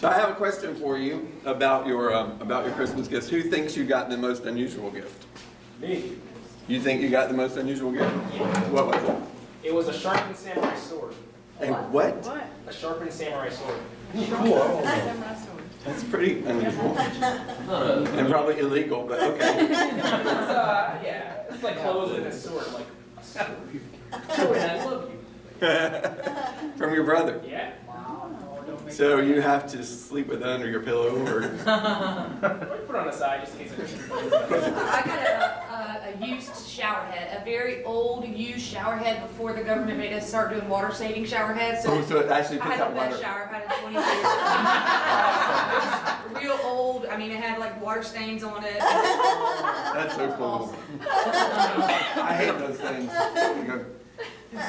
So I have a question for you about your Christmas gifts. Who thinks you got the most unusual gift? Me. You think you got the most unusual gift? Yeah. What was it? It was a sharpened samurai sword. A what? What? A sharpened samurai sword. Cool. Samurai sword. That's pretty unusual. And probably illegal, but okay. Yeah, it's like clothes with a sword, like a sword. Joey, I love you. From your brother. Yeah. So you have to sleep with it under your pillow, or Put it on the side just in case it I got a used shower head, a very old used shower head before the government made us start doing water saving shower heads. oh, so it actually I puts had out the best water. shower I've had in 20 years. It was real old. I mean, it had like water stains on it. That's so cool. I hate those things. You go,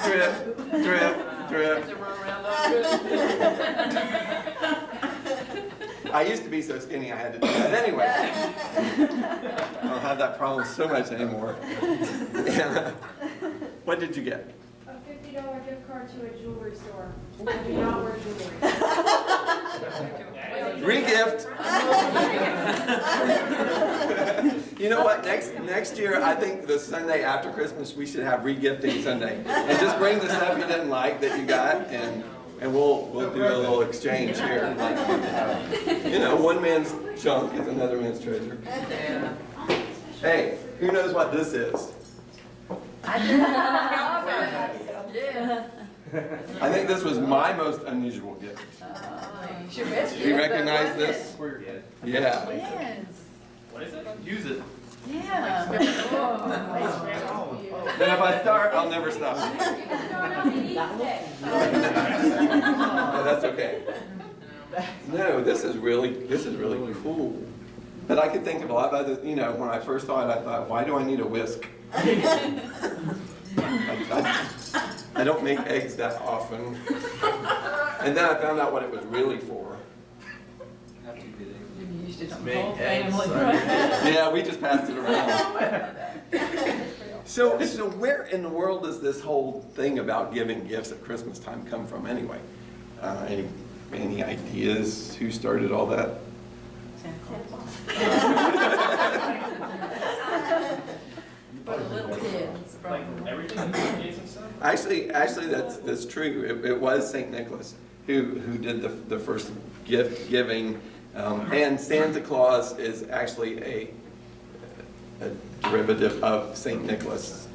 drip, drip, drip. To run around those. I used to be so skinny I had to do that anyway. I don't have that problem so much anymore. What did you get? A $50 gift card to a jewelry store. I do not wear jewelry. Regift. You know what? Next year, I think the Sunday after Christmas, we should have regifting Sunday, and just bring the stuff you didn't like that you got, and we'll do a little exchange here. You know, one man's junk is another man's treasure. Hey, who knows what this is? Yeah. I think this was my most unusual gift. Do you recognize this? Yeah. Yes. What is it? Use it. Yeah. And if I start, I'll never stop. No, that's okay. No, this is really cool. But I could think of a lot of other, you know, when I first saw it, I thought, why do I need a whisk? I don't make eggs that often. And then I found out what it was really for. You used it on the Make whole eggs. family, right? Yeah, we just passed it around. So where in the world does this whole thing about giving gifts at Christmas time come from anyway? Any ideas? Who started all that? For the little kids, Like probably. everything, kids and stuff? Actually, that's true. It was Saint Nicholas who did the first gift giving, and Santa Claus is actually a derivative of Saint Nicholas.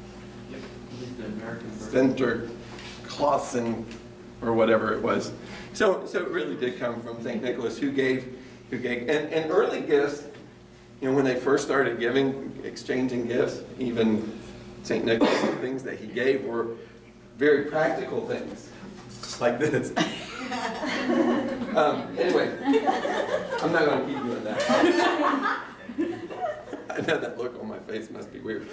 Center Clausen, or whatever it was. So it really did come from Saint Nicholas who gave, and early gifts, you know, when they first started exchanging gifts, even Saint Nicholas, the things that he gave were very practical things, like this. Anyway, I'm not going to keep doing that. I know that look on my face must be weird.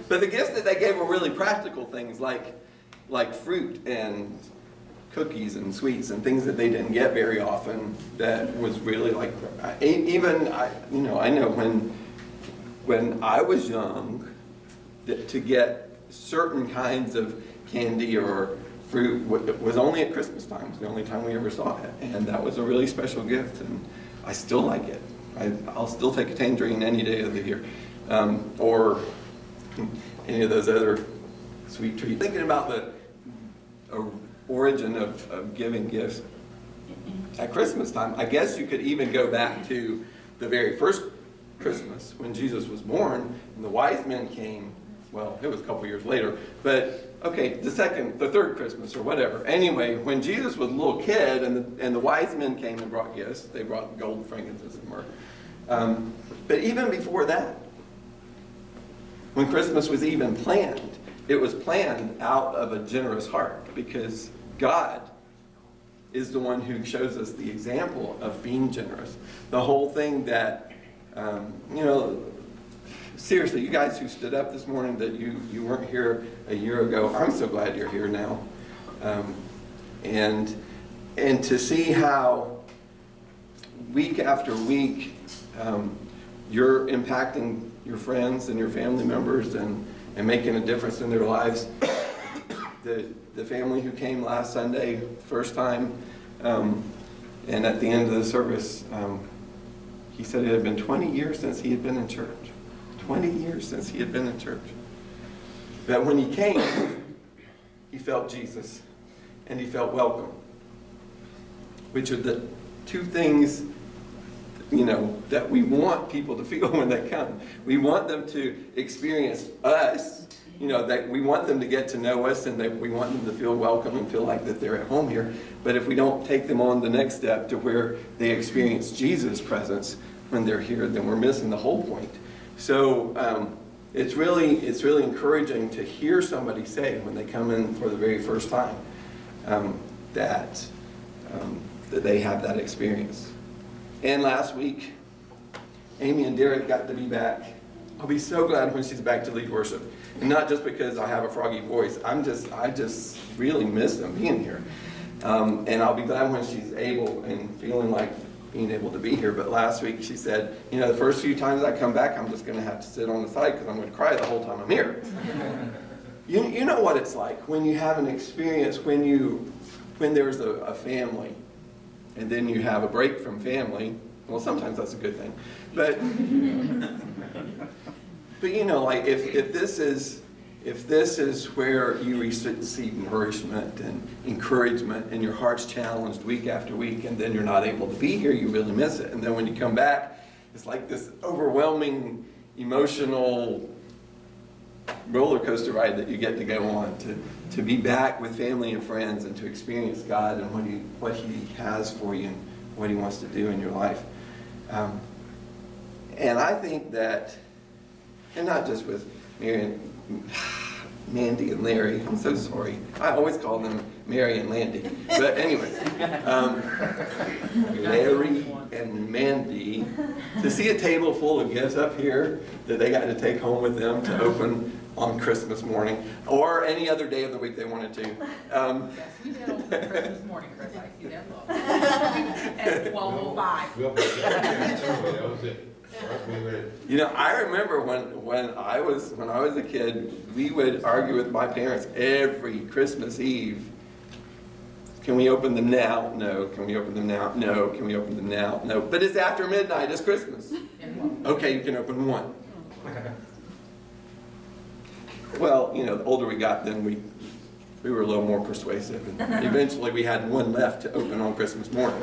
But the gifts that they gave were really practical things, like fruit and cookies and sweets and things that they didn't get very often. That was really like, I know when I was young, that to get certain kinds of candy or fruit was only at Christmas time. It was the only time we ever saw it, and that was a really special gift, and I still like it. I'll still take a tangerine any day of the year, or any of those other sweet treats. Thinking about the origin of giving gifts at Christmas time, I guess you could even go back to the very first Christmas when Jesus was born and the wise men came. Well, it was a couple years later, but okay, the third Christmas or whatever. Anyway, when Jesus was a little kid and the wise men came and brought gifts, they brought gold, frankincense, and myrrh. But even before that, when Christmas was even planned, it was planned out of a generous heart, because God is the one who shows us the example of being generous. The whole thing that, seriously, you guys who stood up this morning that you weren't here a year ago, I'm so glad you're here now. And to see how week after week you're impacting your friends and your family members, and and making a difference in their lives. The family who came last Sunday, first time, and at the end of the service, he said it had been 20 years since he had been in church. 20 years since he had been in church. But when he came, he felt Jesus, and he felt welcome, which are the two things, that we want people to feel when they come. We want them to experience us, that we want them to get to know us, and that we want them to feel welcome and feel like that they're at home here. But if we don't take them on the next step to where they experience Jesus' presence when they're here, then we're missing the whole point. So it's really encouraging to hear somebody say when they come in for the very first time that they have that experience. And last week, Amy and Derek got to be back. I'll be so glad when she's back to lead worship. And not just because I have a froggy voice. I just really miss them being here. And I'll be glad when she's able and feeling like being able to be here. But last week she said, the first few times I come back, I'm just going to have to sit on the side because I'm going to cry the whole time I'm here. You know what it's like when you have an experience, when there's a family, and then you have a break from family. Well, sometimes that's a good thing. But like if this is where you receive nourishment and encouragement and your heart's challenged week after week, and then you're not able to be here, you really miss it. And then when you come back, it's like this overwhelming emotional roller coaster ride that you get to go on, to be back with family and friends and to experience God and what He has for you and what He wants to do in your life. And I think that, and not just with Mandy and Larry, I'm so sorry. I always call them Mary and Landy. But anyway, Larry and Mandy, to see a table full of gifts up here that they got to take home with them to open on Christmas morning, or any other day of the week they wanted to. Yes, we did on Christmas morning, Chris, I see that look. At 12:05. That was it. I remember when I was a kid, we would argue with my parents every Christmas Eve. Can we open them now? No. Can we open them now? No. Can we open them now? No. But it's after midnight. It's Christmas. Okay, you can open one. Well, the older we got, then we were a little more persuasive. And eventually we had one left to open on Christmas morning.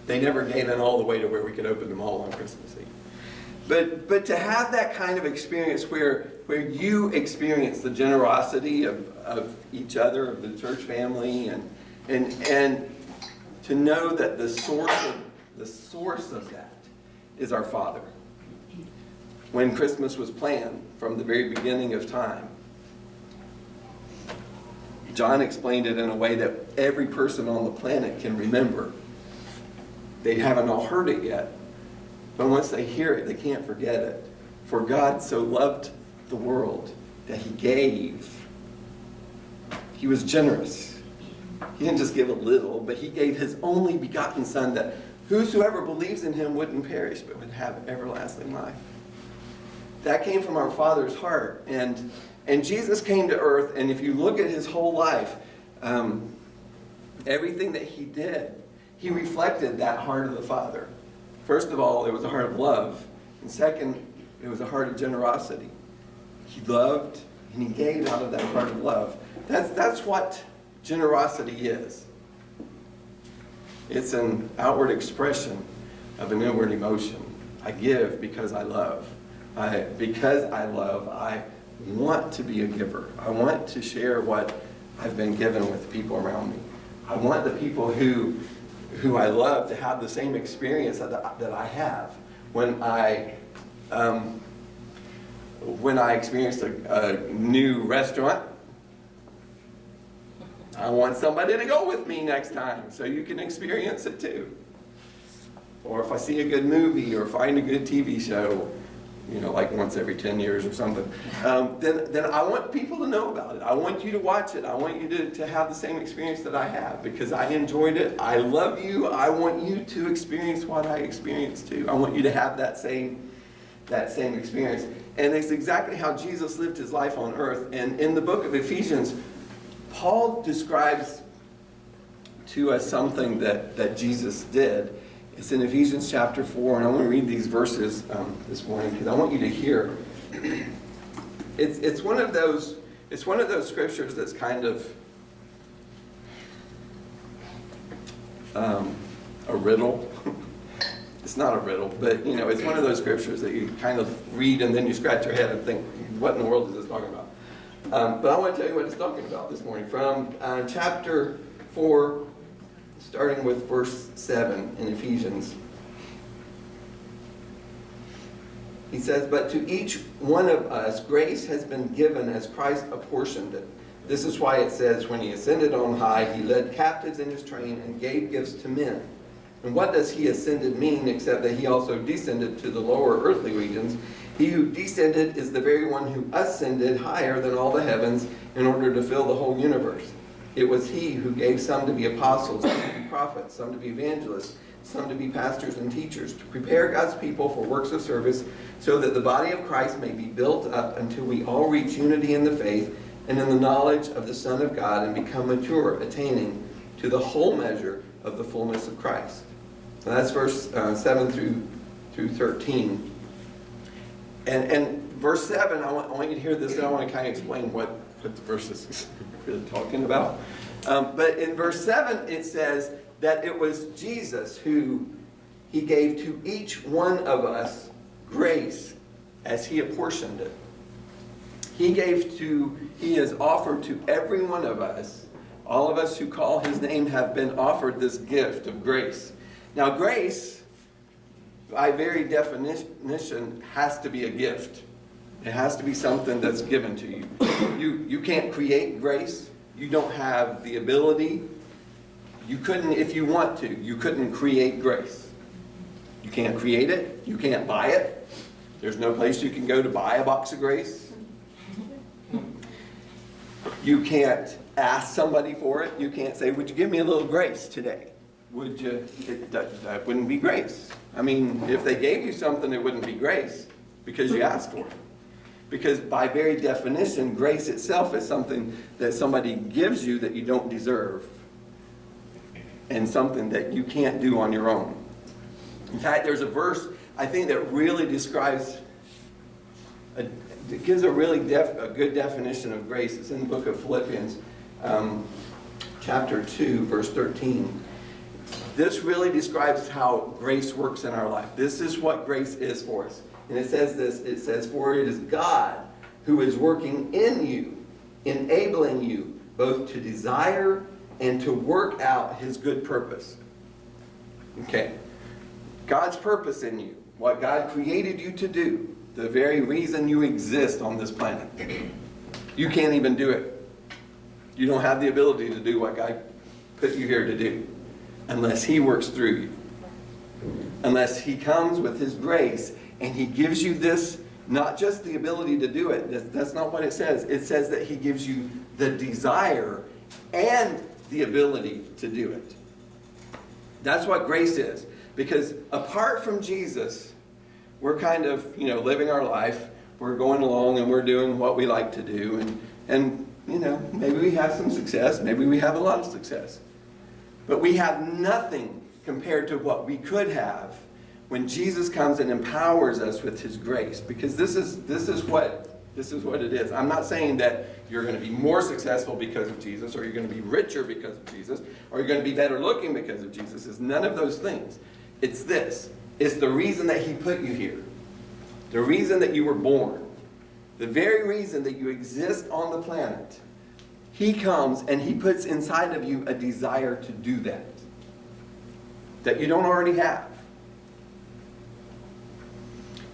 They never gave in all the way to where we could open them all on Christmas Eve. But to have that kind of experience where you experience the generosity of each other, of the church family, and to know that the source of that is our Father. When Christmas was planned from the very beginning of time, John explained it in a way that every person on the planet can remember. They haven't all heard it yet, but once they hear it, they can't forget it. For God so loved the world that He gave. He was generous. He didn't just give a little, but He gave His only begotten Son, that whosoever believes in Him wouldn't perish, but would have everlasting life. That came from our Father's heart. And Jesus came to earth, and if you look at His whole life, everything that He did, He reflected that heart of the Father. First of all, it was a heart of love. And second, it was a heart of generosity. He loved, and He gave out of that heart of love. That's what generosity is. It's an outward expression of an inward emotion. I give because I love. Because I love, I want to be a giver. I want to share what I've been given with people around me. I want the people who I love to have the same experience that I have when I experienced a new restaurant. I want somebody to go with me next time so you can experience it too. Or if I see a good movie or find a good TV show, like once every 10 years or something, then I want people to know about it. I want you to watch it. I want you to have the same experience that I have because I enjoyed it. I love you. I want you to experience what I experienced too. I want you to have that same that same experience. And it's exactly how Jesus lived his life on earth. And in the book of Ephesians, Paul describes to us something that Jesus did. It's in Ephesians chapter 4, and I want to read these verses this morning because I want you to hear. It's one of those scriptures that's kind of a riddle. It's not a riddle, but it's one of those scriptures that you kind of read and then you scratch your head and think, what in the world is this talking about? But I want to tell you what it's talking about this morning. From chapter 4, starting with verse 7 in Ephesians. He says, "But to each one of us grace has been given as Christ apportioned it. This is why it says, when he ascended on high, he led captives in his train and gave gifts to men. And what does he ascended mean except that he also descended to the lower earthly regions? He who descended is the very one who ascended higher than all the heavens in order to fill the whole universe. It was he who gave some to be apostles, some to be prophets, some to be evangelists, some to be pastors and teachers, to prepare God's people for works of service, so that the body of Christ may be built up until we all reach unity in the faith and in the knowledge of the Son of God and become mature, attaining to the whole measure of the fullness of Christ." And that's verse 7 through 13. And verse 7, I want you to hear this, and I want to kind of explain what the verse is really talking about. But in verse 7, it says that it was Jesus who he gave to each one of us grace as he apportioned it. He has offered to every one of us, all of us who call his name have been offered this gift of grace. Now grace, by very definition, has to be a gift. It has to be something that's given to you. You can't create grace. You don't have the ability. You couldn't, if you want to, you couldn't create grace. You can't create it. You can't buy it. There's no place you can go to buy a box of grace. You can't ask somebody for it. You can't say, "Would you give me a little grace today?" Would you? That wouldn't be grace. I mean, if they gave you something, it wouldn't be grace because you asked for it. Because by very definition, grace itself is something that somebody gives you that you don't deserve. And something that you can't do on your own. In fact, there's a verse, I think, that really describes, it gives a really a good definition of grace. It's in the book of Philippians, chapter 2, verse 13. This really describes how grace works in our life. This is what grace is for us. And it says this, it says, "For it is God who is working in you, enabling you both to desire and to work out his good purpose." Okay. God's purpose in you, what God created you to do, the very reason you exist on this planet. You can't even do it. You don't have the ability to do what God put you here to do unless he works through you. Unless he comes with his grace and he gives you this, not just the ability to do it. That's not what it says. It says that he gives you the desire and the ability to do it. That's what grace is. Because apart from Jesus, we're kind of, living our life. We're going along and we're doing what we like to do. And maybe we have some success. Maybe we have a lot of success. But we have nothing compared to what we could have when Jesus comes and empowers us with his grace. Because this is what it is. I'm not saying that you're going to be more successful because of Jesus, or you're going to be richer because of Jesus, or you're going to be better looking because of Jesus. It's none of those things. It's this. It's the reason that he put you here. The reason that you were born. The very reason that you exist on the planet. He comes and he puts inside of you a desire to do that. That you don't already have.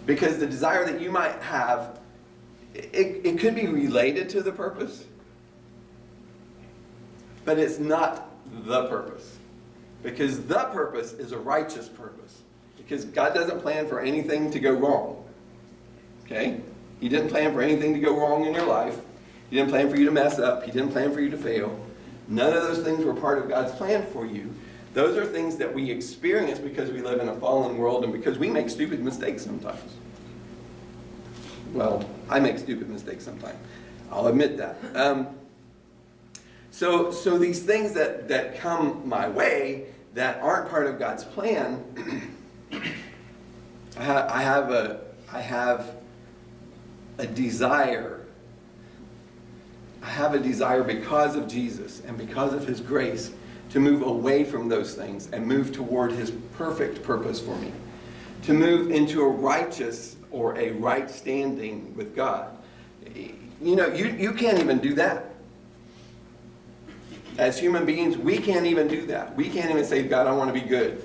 Because the desire that you might have, it could be related to the purpose, but it's not the purpose. Because the purpose is a righteous purpose. Because God doesn't plan for anything to go wrong. Okay? He didn't plan for anything to go wrong in your life. He didn't plan for you to mess up. He didn't plan for you to fail. None of those things were part of God's plan for you. Those are things that we experience because we live in a fallen world and because we make stupid mistakes sometimes. Well, I make stupid mistakes sometimes. I'll admit that. So these things that come my way that aren't part of God's plan, I have a desire. I have a desire because of Jesus and because of his grace to move away from those things and move toward his perfect purpose for me. To move into a righteous or a right standing with God. You know, you can't even do that. As human beings, we can't even do that. We can't even say, God, I want to be good.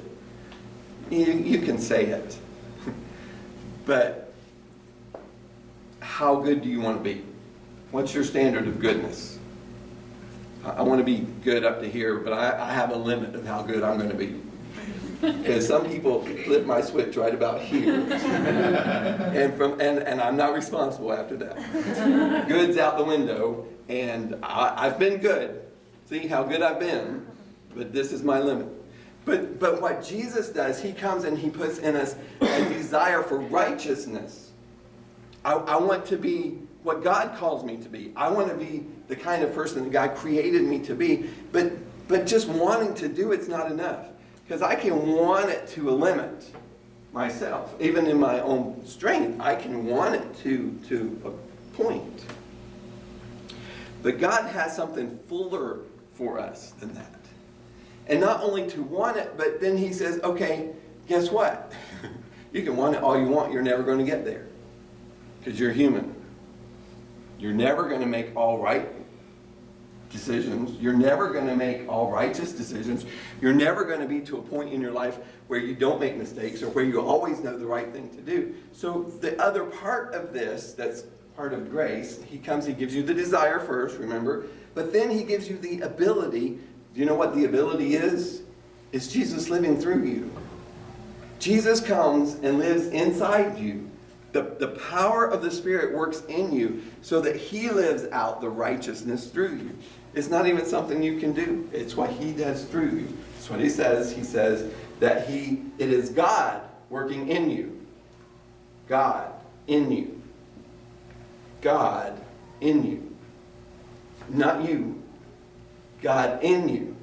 You can say it. But how good do you want to be? What's your standard of goodness? I want to be good up to here, but I have a limit of how good I'm going to be. Because some people flip my switch right about here. and I'm not responsible after that. Good's out the window, and I've been good. See how good I've been, but this is my limit. But what Jesus does, he comes and he puts in us a desire for righteousness. I want to be what God calls me to be. I want to be the kind of person that God created me to be. But just wanting to do it's not enough. Because I can want it to a limit myself. Even in my own strength, I can want it to a point. But God has something fuller for us than that. And not only to want it, but then he says, okay, guess what? You can want it all you want, you're never going to get there. Because you're human. You're never going to make all right decisions. You're never going to make all righteous decisions. You're never going to be to a point in your life where you don't make mistakes or where you always know the right thing to do. So the other part of this, that's part of grace, he comes, he gives you the desire first, remember, but then he gives you the ability. Do you know what the ability is? It's Jesus living through you. Jesus comes and lives inside you. The power of the Spirit works in you so that he lives out the righteousness through you. It's not even something you can do. It's what he does through you. That's what he says. He says that it is God working in you. God in you. God in you. Not you. God in you.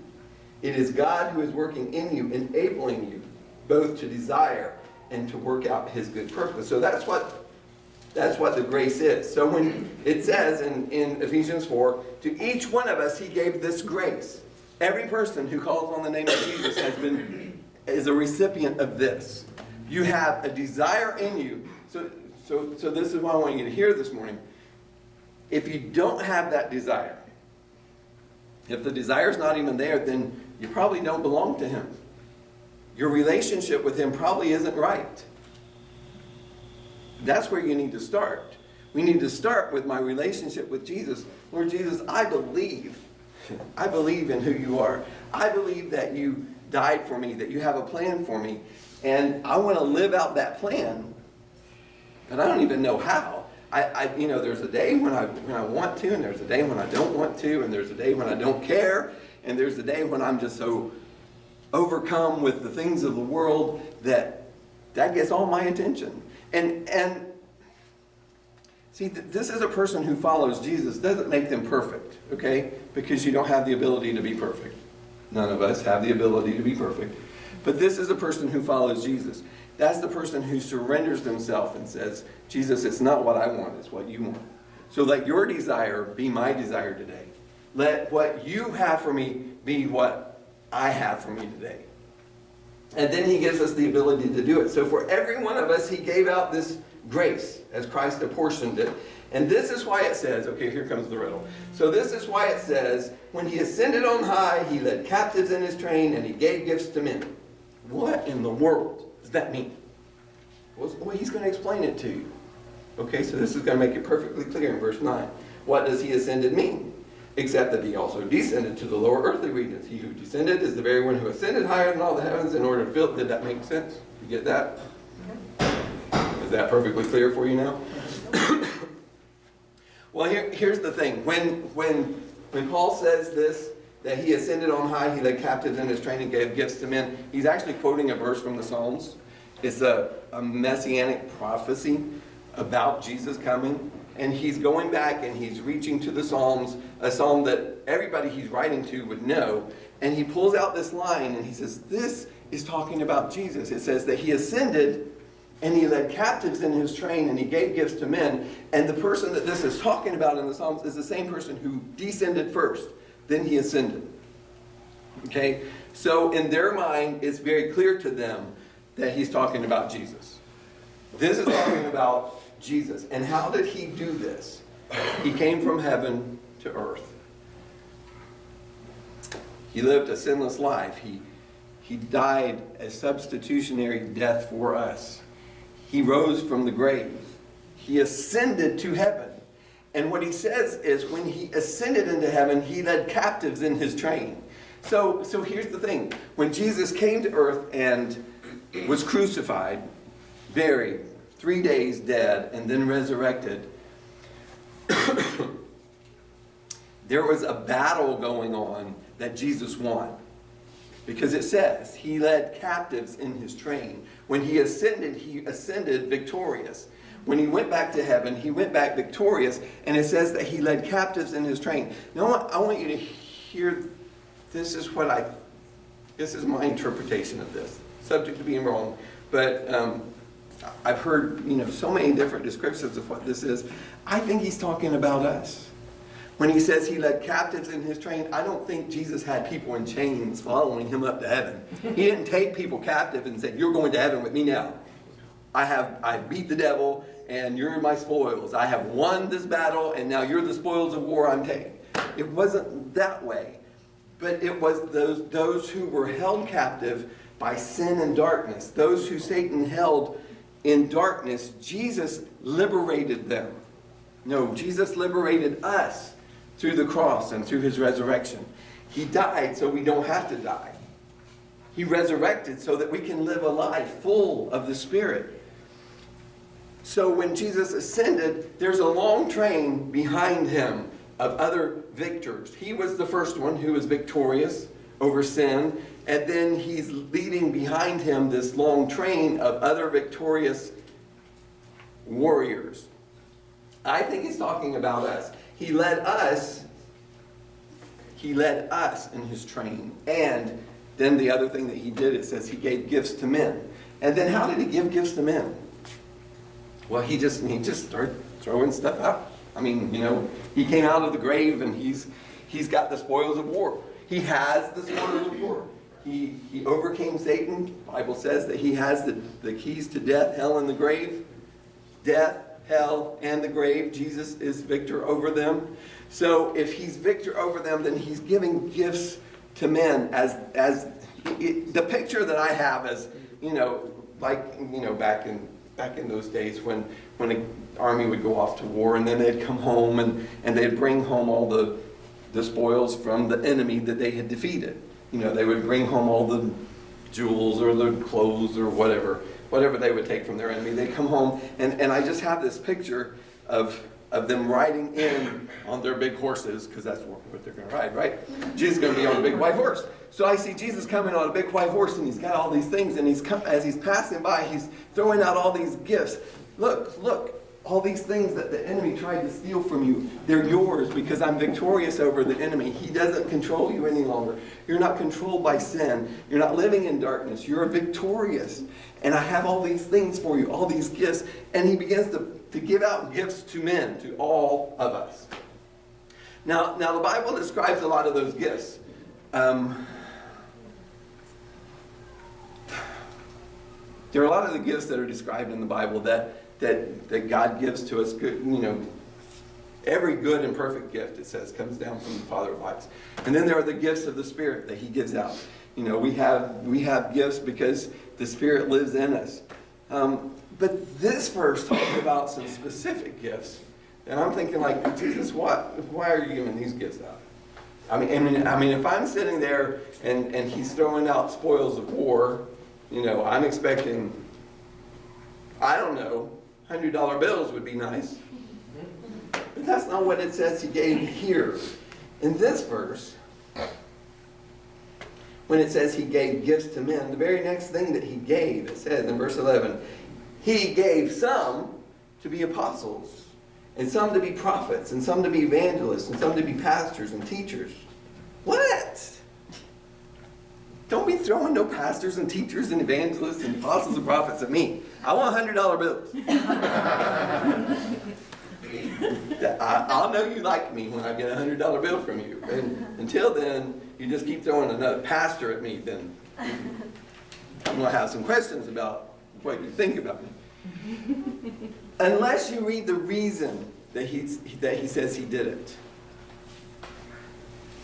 It is God who is working in you, enabling you both to desire and to work out his good purpose. So that's what the grace is. So when it says in Ephesians 4, to each one of us he gave this grace. Every person who calls on the name of Jesus is a recipient of this. You have a desire in you. So this is what I want you to hear this morning. If you don't have that desire, if the desire is not even there, then you probably don't belong to him. Your relationship with him probably isn't right. That's where you need to start. We need to start with my relationship with Jesus. Lord Jesus, I believe in who you are. I believe that you died for me, that you have a plan for me, and I want to live out that plan, but I don't even know how. There's a day when I want to, and there's a day when I don't want to, and there's a day when I don't care, and there's a day when I'm just so overcome with the things of the world that gets all my attention. And see, this is a person who follows Jesus. Doesn't make them perfect, okay? Because you don't have the ability to be perfect. None of us have the ability to be perfect. But this is a person who follows Jesus. That's the person who surrenders themselves and says, Jesus, it's not what I want, it's what you want. So let your desire be my desire today. Let what you have for me be what I have for me today. And then he gives us the ability to do it. So for every one of us, he gave out this grace as Christ apportioned it. And this is why it says, okay, here comes the riddle. So this is why it says, when he ascended on high, he led captives in his train, and he gave gifts to men. What in the world does that mean? Well, he's going to explain it to you. Okay, so this is going to make it perfectly clear in verse 9. What does he ascended mean? Except that he also descended to the lower earthly regions. He who descended is the very one who ascended higher than all the heavens in order to fill. Did that make sense? You get that? Is that perfectly clear for you now? Well, here's the thing. When Paul says this, that he ascended on high, he led captives in his train and gave gifts to men, he's actually quoting a verse from the Psalms. It's a messianic prophecy about Jesus coming. And he's going back and he's reaching to the Psalms, a psalm that everybody he's writing to would know. And he pulls out this line and he says, this is talking about Jesus. It says that he ascended and he led captives in his train and he gave gifts to men. And the person that this is talking about in the Psalms is the same person who descended first. Then he ascended. Okay? So in their mind, it's very clear to them that he's talking about Jesus. This is talking about Jesus. And how did he do this? He came from heaven to earth. He lived a sinless life. He died a substitutionary death for us. He rose from the grave. He ascended to heaven. And what he says is when he ascended into heaven, he led captives in his train. So here's the thing. When Jesus came to earth and was crucified, buried, 3 days dead, and then resurrected, there was a battle going on that Jesus won. Because it says he led captives in his train. When he ascended victorious. When he went back to heaven, he went back victorious. And it says that he led captives in his train. Now I want you to hear, this is my interpretation of this. Subject to being wrong. But I've heard, so many different descriptions of what this is. I think he's talking about us. When he says he led captives in his train, I don't think Jesus had people in chains following him up to heaven. He didn't take people captive and say, you're going to heaven with me now. I beat the devil and you're my spoils. I have won this battle and now you're the spoils of war I'm taking. It wasn't that way. But it was those who were held captive by sin and darkness. Those who Satan held in darkness, Jesus liberated them. No, Jesus liberated us through the cross and through his resurrection. He died so we don't have to die. He resurrected so that we can live a life full of the Spirit. So when Jesus ascended, there's a long train behind him of other victors. He was the first one who was victorious over sin. And then he's leading behind him this long train of other victorious warriors. I think he's talking about us. He led us in his train. And then the other thing that he did, it says he gave gifts to men. And then how did he give gifts to men? Well, he just started throwing stuff out. I mean, he came out of the grave and he's got the spoils of war. He has the spoils of war. He overcame Satan. The Bible says that he has the keys to death, hell, and the grave. Death, hell, and the grave. Jesus is victor over them. So if he's victor over them, then he's giving gifts to men as the picture that I have as, back in those days when an army would go off to war and then they'd come home and they'd bring home all the spoils from the enemy that they had defeated. They would bring home all the jewels or the clothes or whatever they would take from their enemy. They'd come home and I just have this picture of them riding in on their big horses, because that's what they're going to ride, right? Jesus is going to be on a big white horse. So I see Jesus coming on a big white horse and he's got all these things and as he's passing by, he's throwing out all these gifts. Look, all these things that the enemy tried to steal from you, they're yours because I'm victorious over the enemy. He doesn't control you any longer. You're not controlled by sin. You're not living in darkness. You're victorious. And I have all these things for you, all these gifts. And he begins to give out gifts to men, to all of us. Now the Bible describes a lot of those gifts. There are a lot of the gifts that are described in the Bible that God gives to us. Good, every good and perfect gift, it says, comes down from the Father of lights. And then there are the gifts of the Spirit that he gives out. We have gifts because the Spirit lives in us. But this verse talks about some specific gifts. And I'm thinking, like, Jesus, why are you giving these gifts out? I mean, if I'm sitting there and he's throwing out spoils of war, I'm expecting, I don't know, $100 bills would be nice. But that's not what it says he gave here. In this verse, when it says he gave gifts to men, the very next thing that he gave, it says in verse 11, he gave some to be apostles, and some to be prophets, and some to be evangelists, and some to be pastors and teachers. What? Don't be throwing no pastors and teachers and evangelists and apostles and prophets at me. I want $100 bills. I'll know you like me when I get a $100 bill from you. And until then, you just keep throwing another pastor at me, then I'm going to have some questions about what you think about me. Unless you read the reason that he says he did it.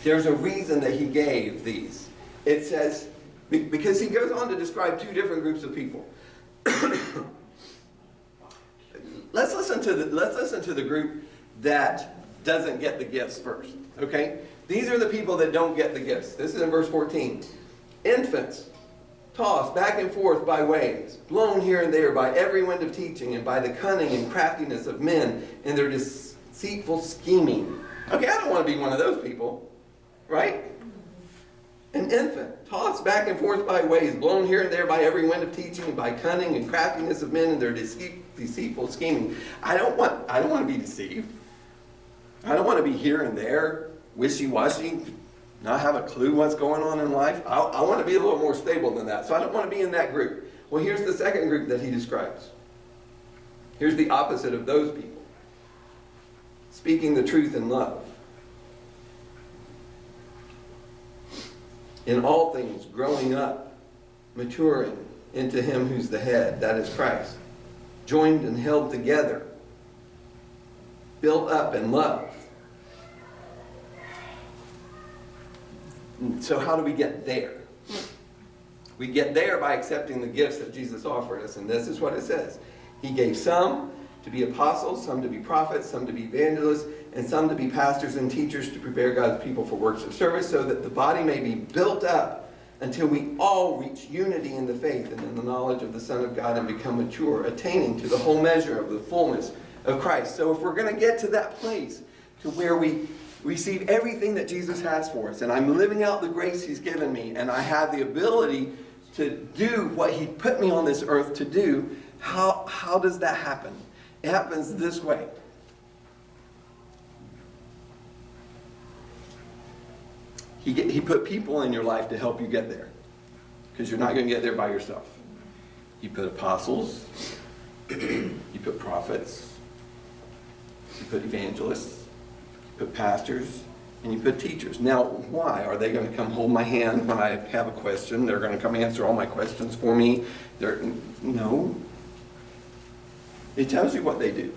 There's a reason that he gave these. It says, because he goes on to describe two different groups of people. Let's listen to the group that doesn't get the gifts first, okay? These are the people that don't get the gifts. This is in verse 14. Infants, tossed back and forth by waves, blown here and there by every wind of teaching and by the cunning and craftiness of men and their deceitful scheming. Okay, I don't want to be one of those people, right? An infant, tossed back and forth by waves, blown here and there by every wind of teaching and by cunning and craftiness of men and their deceitful scheming. I don't want to be deceived. I don't want to be here and there, wishy-washy, not have a clue what's going on in life. I want to be a little more stable than that. So I don't want to be in that group. Well, here's the second group that he describes. Here's the opposite of those people. Speaking the truth in love. In all things, growing up, maturing into him who's the head, that is Christ. Joined and held together. Built up in love. So how do we get there? We get there by accepting the gifts that Jesus offered us. And this is what it says. He gave some to be apostles, some to be prophets, some to be evangelists, and some to be pastors and teachers to prepare God's people for works of service, so that the body may be built up until we all reach unity in the faith and in the knowledge of the Son of God and become mature, attaining to the whole measure of the fullness of Christ. So if we're going to get to that place to where we receive everything that Jesus has for us, and I'm living out the grace he's given me, and I have the ability to do what he put me on this earth to do, how does that happen? It happens this way. He put people in your life to help you get there, because you're not going to get there by yourself. He put apostles, he put prophets, he put evangelists, he put pastors, and you put teachers. Now, why? Are they going to come hold my hand when I have a question? They're going to come answer all my questions for me? No. It tells you what they do.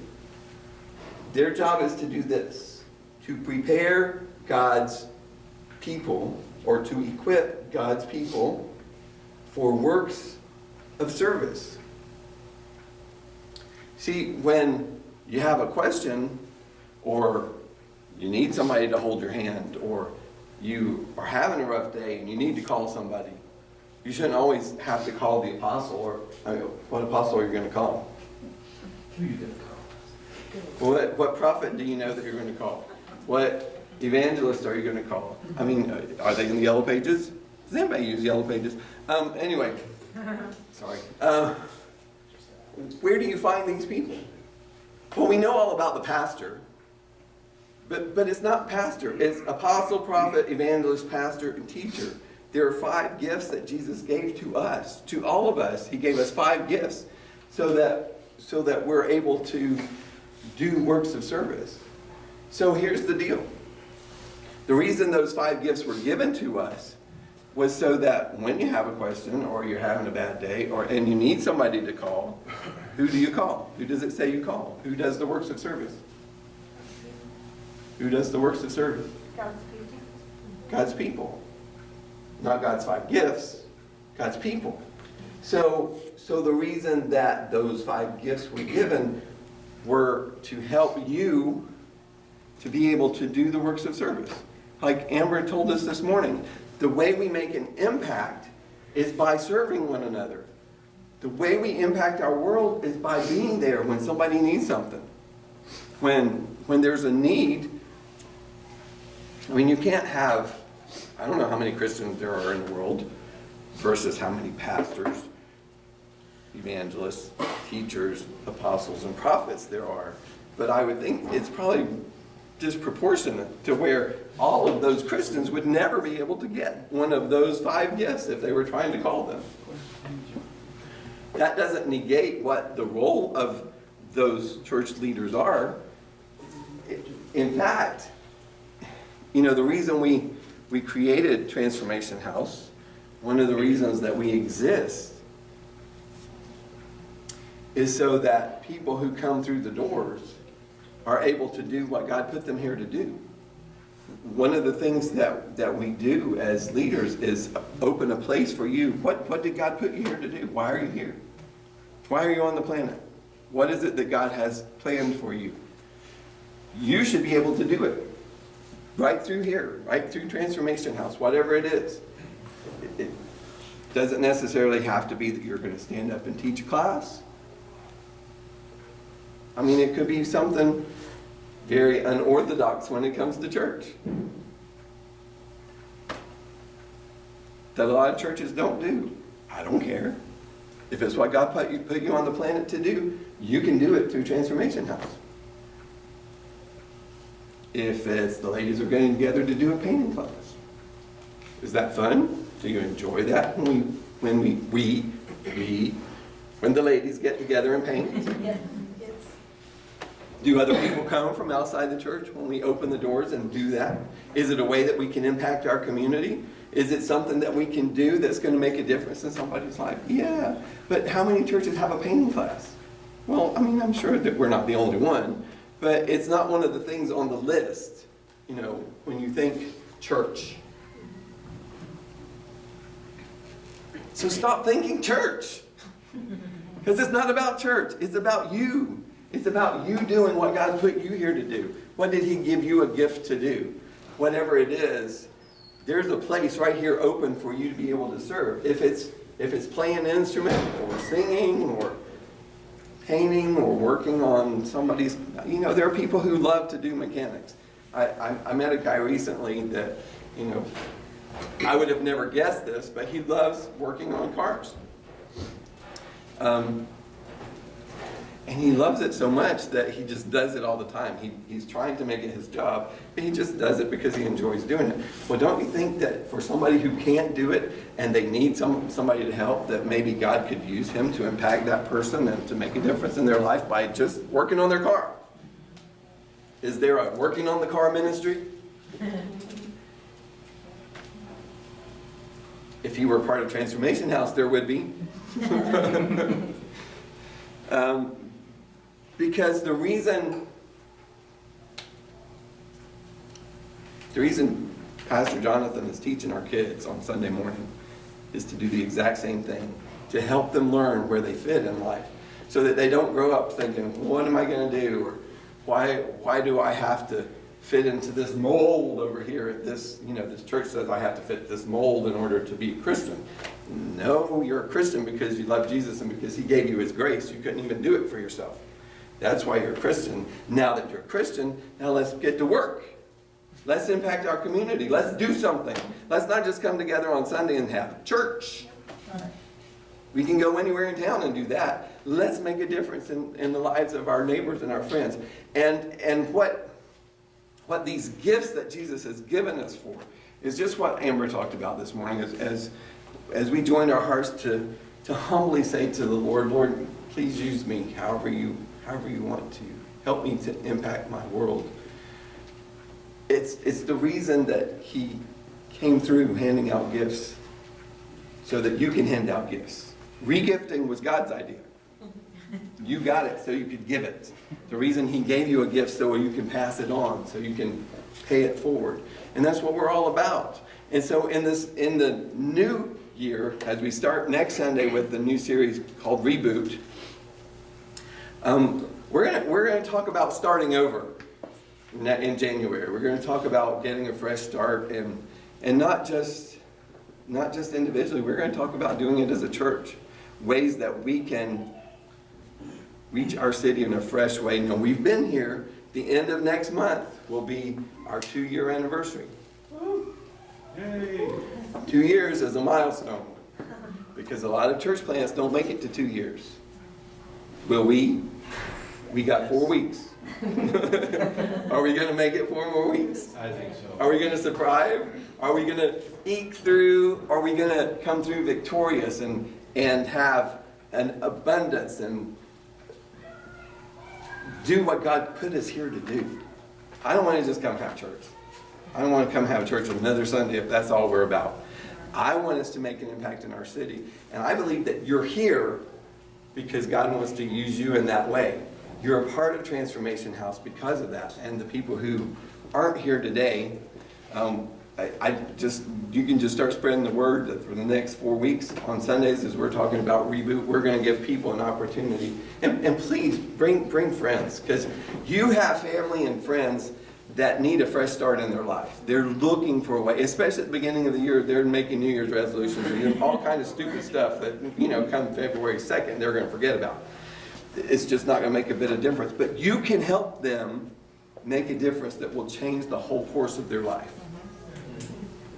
Their job is to do this, to prepare God's people, or to equip God's people for works of service. See, when you have a question, or you need somebody to hold your hand, or you are having a rough day and you need to call somebody, you shouldn't always have to call the apostle, or what apostle are you going to call? Who are you going to call? What prophet do you know that you're going to call? What evangelist are you going to call? I mean, are they in the yellow pages? Does anybody use yellow pages? Anyway, sorry. Where do you find these people? Well, we know all about the pastor, but it's not pastor. It's apostle, prophet, evangelist, pastor, and teacher. There are 5 gifts that Jesus gave to us, to all of us. He gave us 5 gifts so that we're able to do works of service. So here's the deal. The reason those 5 gifts were given to us was so that when you have a question, or you're having a bad day, and you need somebody to call, who do you call? Who does it say you call? Who does the works of service? Who does the works of service? God's people. God's people. Not God's 5 gifts, God's people. So the reason that those 5 gifts were given were to help you to be able to do the works of service. Like Amber told us this morning, the way we make an impact is by serving one another. The way we impact our world is by being there when somebody needs something. When there's a need, I mean, you can't have, I don't know how many Christians there are in the world versus how many pastors, evangelists, teachers, apostles, and prophets there are. But I would think it's probably disproportionate to where all of those Christians would never be able to get one of those 5 gifts if they were trying to call them. That doesn't negate what the role of those church leaders are. In fact, you know, the reason we created Transformation House, one of the reasons that we exist, is so that people who come through the doors are able to do what God put them here to do. One of the things that we do as leaders is open a place for you. What did God put you here to do? Why are you here? Why are you on the planet? What is it that God has planned for you? You should be able to do it right through here, right through Transformation House, whatever it is. It doesn't necessarily have to be that you're going to stand up and teach a class. I mean, it could be something very unorthodox when it comes to church that a lot of churches don't do. I don't care. If it's what God put you on the planet to do, you can do it through Transformation House. If it's the ladies are getting together to do a painting class, is that fun? Do you enjoy that when the ladies get together and paint? Yes. Do other people come from outside the church when we open the doors and do that? Is it a way that we can impact our community? Is it something that we can do that's going to make a difference in somebody's life? Yeah, but how many churches have a painting class? Well, I mean, I'm sure that we're not the only one, but it's not one of the things on the list, you know, when you think church. So stop thinking church, because it's not about church. It's about you. It's about you doing what God put you here to do. What did He give you a gift to do? Whatever it is, there's a place right here open for you to be able to serve. If it's playing an instrument or singing or painting or working on somebody's, you know, there are people who love to do mechanics. I met a guy recently that, you know, I would have never guessed this, but he loves working on cars. And he loves it so much that he just does it all the time. He's trying to make it his job, but he just does it because he enjoys doing it. Well, don't you think that for somebody who can't do it and they need somebody to help, that maybe God could use him to impact that person and to make a difference in their life by just working on their car? Is there a working on the car ministry? If you were part of Transformation House, there would be. Because the reason Pastor Jonathan is teaching our kids on Sunday morning is to do the exact same thing, to help them learn where they fit in life, so that they don't grow up thinking, what am I going to do? Or why do I have to fit into this mold over here at this, you know, this church says I have to fit this mold in order to be a Christian. No, you're a Christian because you love Jesus and because He gave you His grace. You couldn't even do it for yourself. That's why you're a Christian. Now that you're a Christian, now let's get to work. Let's impact our community. Let's do something. Let's not just come together on Sunday and have church. We can go anywhere in town and do that. Let's make a difference in the lives of our neighbors and our friends. And what these gifts that Jesus has given us for is just what Amber talked about this morning. As we join our hearts to humbly say to the Lord, Lord, please use me however you want to. Help me to impact my world. It's the reason that He came through handing out gifts so that you can hand out gifts. Regifting was God's idea. You got it so you could give it. The reason He gave you a gift so you can pass it on, so you can pay it forward. And that's what we're all about. And so in the new year, as we start next Sunday with the new series called Reboot, we're going to talk about starting over in January. We're going to talk about getting a fresh start and not just individually. We're going to talk about doing it as a church, ways that we can reach our city in a fresh way. You know, we've been here. The end of next month will be our 2-year anniversary. Yay. 2 years is a milestone because a lot of church plants don't make it to 2 years. Will we? We got 4 weeks. Are we going to make it 4 more weeks? I think so. Are we going to survive? Are we going to eke through? Are we going to come through victorious and have an abundance and do what God put us here to do? I don't want to just come have church. I don't want to come have church on another Sunday if that's all we're about. I want us to make an impact in our city. And I believe that you're here because God wants to use you in that way. You're a part of Transformation House because of that. And the people who aren't here today, you can just start spreading the word that for the next 4 weeks on Sundays as we're talking about Reboot, we're going to give people an opportunity. And please bring friends, because you have family and friends that need a fresh start in their life. They're looking for a way, especially at the beginning of the year, they're making New Year's resolutions and doing all kind of stupid stuff that, come February 2nd, they're going to forget about. It's just not going to make a bit of difference. But you can help them make a difference that will change the whole course of their life.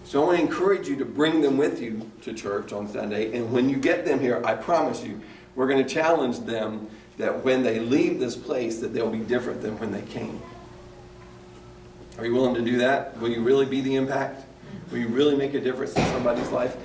So I want to encourage you to bring them with you to church on Sunday. And when you get them here, I promise you, we're going to challenge them that when they leave this place, that they'll be different than when they came. Are you willing to do that? Will you really be the impact? Will you really make a difference in somebody's life?